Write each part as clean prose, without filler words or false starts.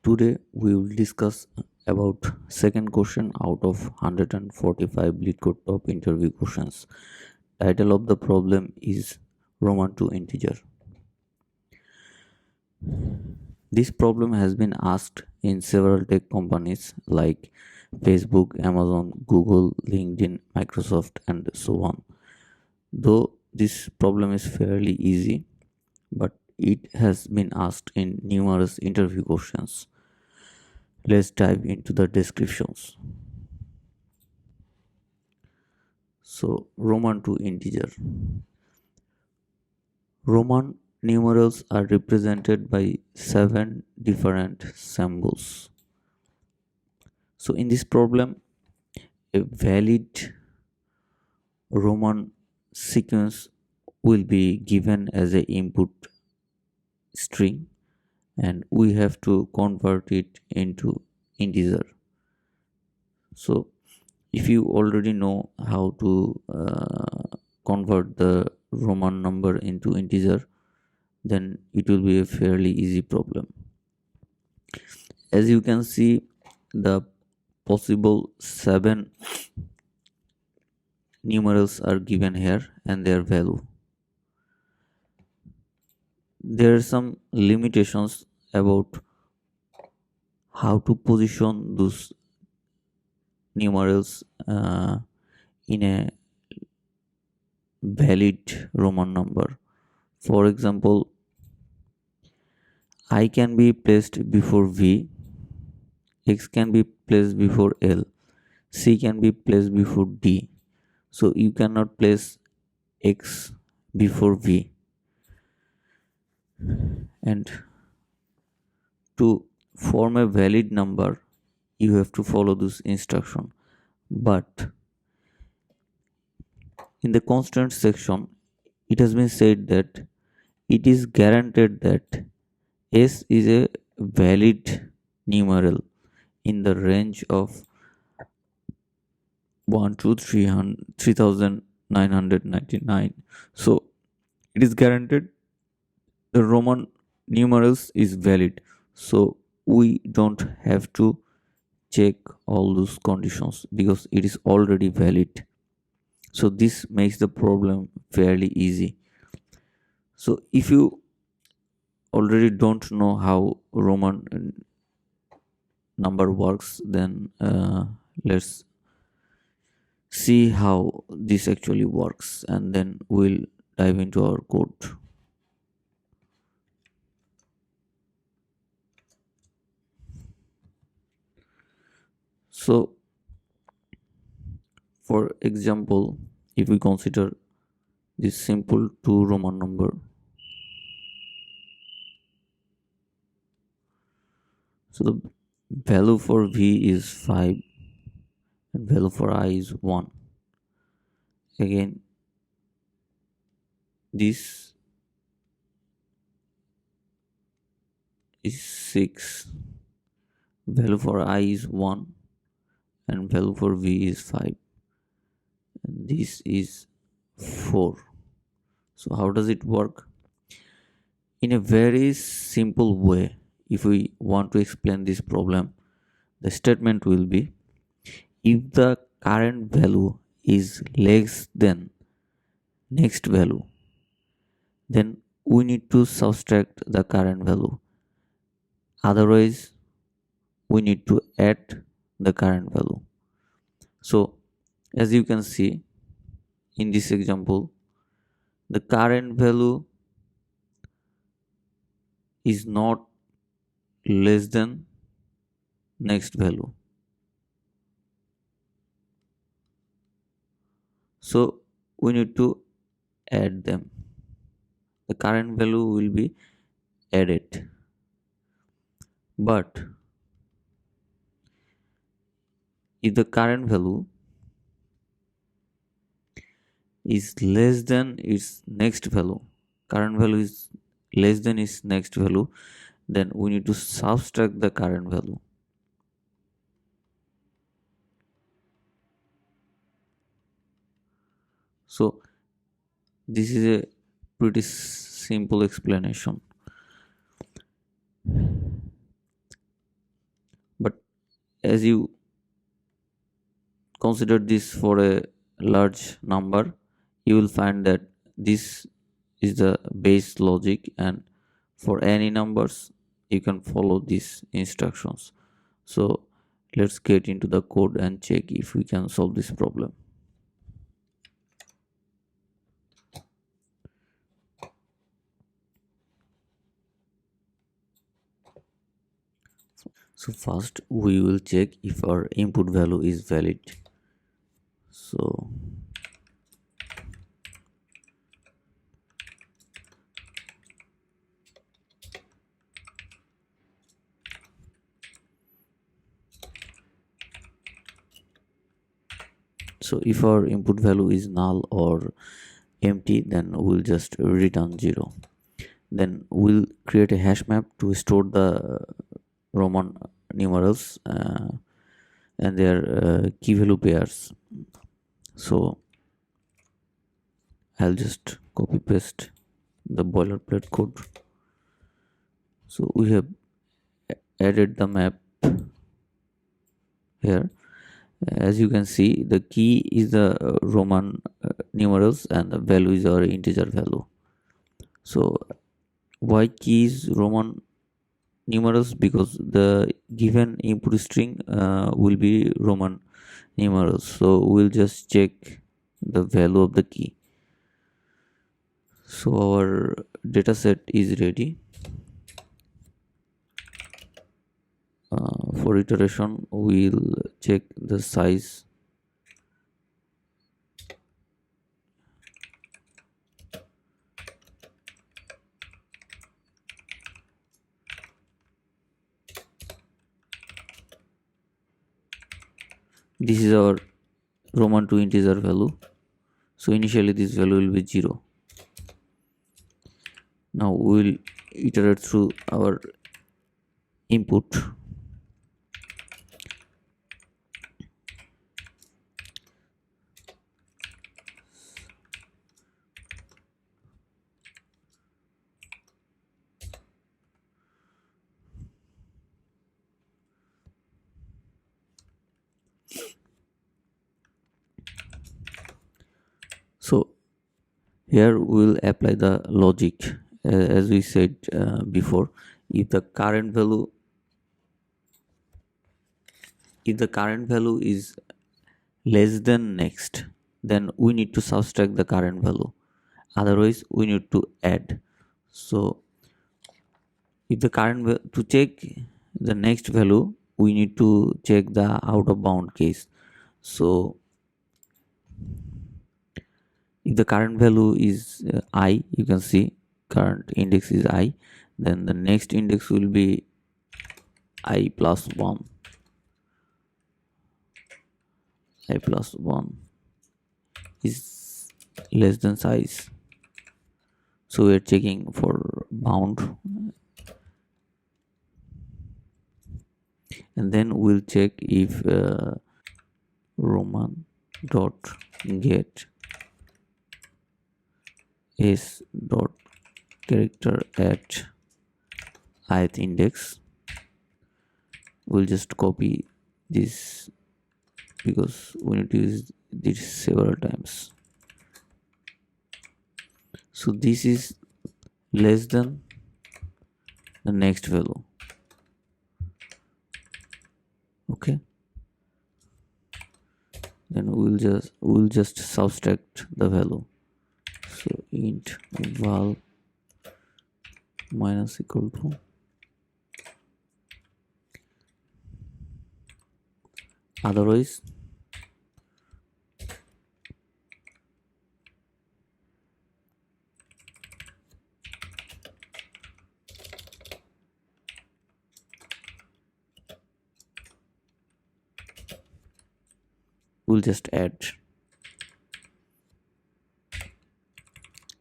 Today we will discuss about second question out of 145 Leet Code top interview questions. Title of the problem is Roman to integer. This problem has been asked in several tech companies like Facebook, Amazon, Google, LinkedIn, Microsoft, and so on. Though this problem is fairly easy, but it has been asked in numerous interview questions. Let's dive into the descriptions. So, Roman to integer. Roman numerals are represented by seven different symbols. So, in this problem, a valid Roman sequence will be given as a input string, and we have to convert it into integer. So, if you already know how to convert the Roman number into integer, then it will be a fairly easy problem. As you can see, the possible seven numerals are given here and their value. There are some limitations about how to position those numerals in a valid Roman number. For example, I can be placed before V, X can be placed before L, C can be placed before D. So you cannot place X before V. And to form a valid number, you have to follow this instruction. But in the constant section, it has been said that it is guaranteed that S is a valid numeral in the range of 1 to 3999. So it is guaranteed the Roman numerals is valid. So we don't have to check all those conditions because it is already valid. So this makes the problem fairly easy. So if you already don't know how Roman number works, then let's see how this actually works and then we'll dive into our code. So for example, if we consider this simple 2 Roman number, so the value for V is 5 and value for I is 1. Again, this is 6, value for I is 1 and value for V is 5, and this is 4. So how does it work? In a very simple way, if we want to explain this problem, the statement will be if the current value is less than next value, then we need to subtract the current value. Otherwise, we need to add the current value. So, as you can see in this example, the current value is not less than next value. So, we need to add them. The current value will be added. But if the current value is less than its next value, current value is less than its next value, then we need to subtract the current value. So this is a pretty simple explanation. as you consider this for a large number, you will find that this is the base logic, and for any numbers you can follow these instructions. So let's get into the code and check if we can solve this problem. So first we will check if our input value is valid. So if our input value is null or empty, then we'll just return 0. Then we'll create a hash map to store the Roman numerals and their key value pairs. So I'll just copy paste the boilerplate code. So we have added the map here. As you can see, the key is the Roman numerals and the value is our integer value. So why key is Roman numerals? Because the given input string will be Roman numerals. So we'll just check the value of the key. So our data set is ready. For iteration, we'll check the size. This is our Roman to integer value. So initially this value will be 0. Now we will iterate through our input. So here we will apply the logic as we said before. If the current value is less than next, then we need to subtract the current value, otherwise we need to add. So if the to check the next value, we need to check the out of bound case. So if the current value is I, you can see current index is I, then the next index will be I plus 1. I plus 1 is less than size. So we are checking for bound, and then we'll check if Roman dot get is dot character at ith index. We'll just copy this because we need to use this several times. So this is less than the next value. Okay, then we'll just subtract the value. So int val minus equal to otherwise we'll just add.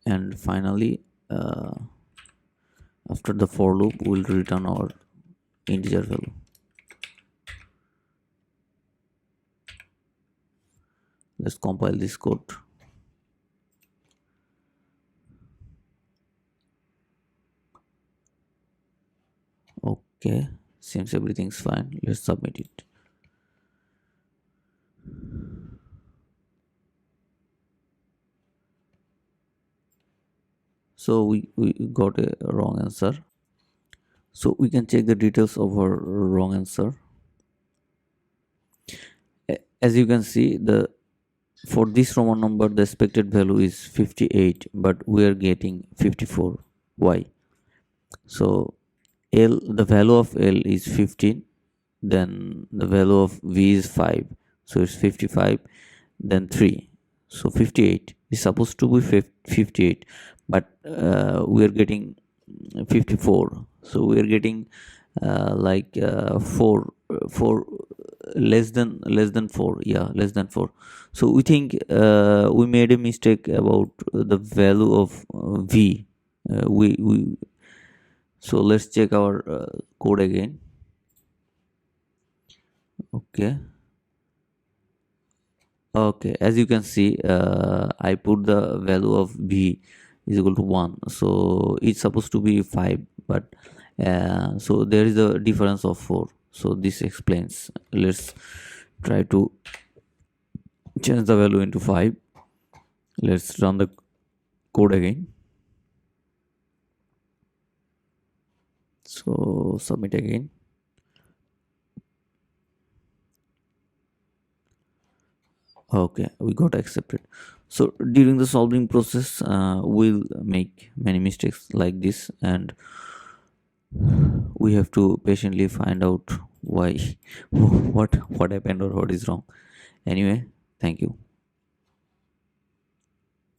And finally after the for loop we'll return our integer value. Let's compile this code. Okay, seems everything's fine. Let's submit it. So we got a wrong answer. So we can check the details of our wrong answer. As you can see, the for this Roman number the expected value is 58, but we are getting 54. Why? So L, the value of L is 15, then the value of V is 5, so it's 55, then 3, so 58 is supposed to be 58, but we are getting 54, so we are getting 4 less than 4, yeah, less than 4. So we think we made a mistake about the value of V. We So let's check our code again. Okay. Okay, as you can see, I put the value of b is equal to 1, so it's supposed to be 5, but so there is a difference of 4, so this explains. Let's try to change the value into 5. Let's run the code again. So submit again. Okay, we got accepted. So during the solving process, we'll make many mistakes like this, and we have to patiently find out why, what happened or what is wrong. Anyway, thank you.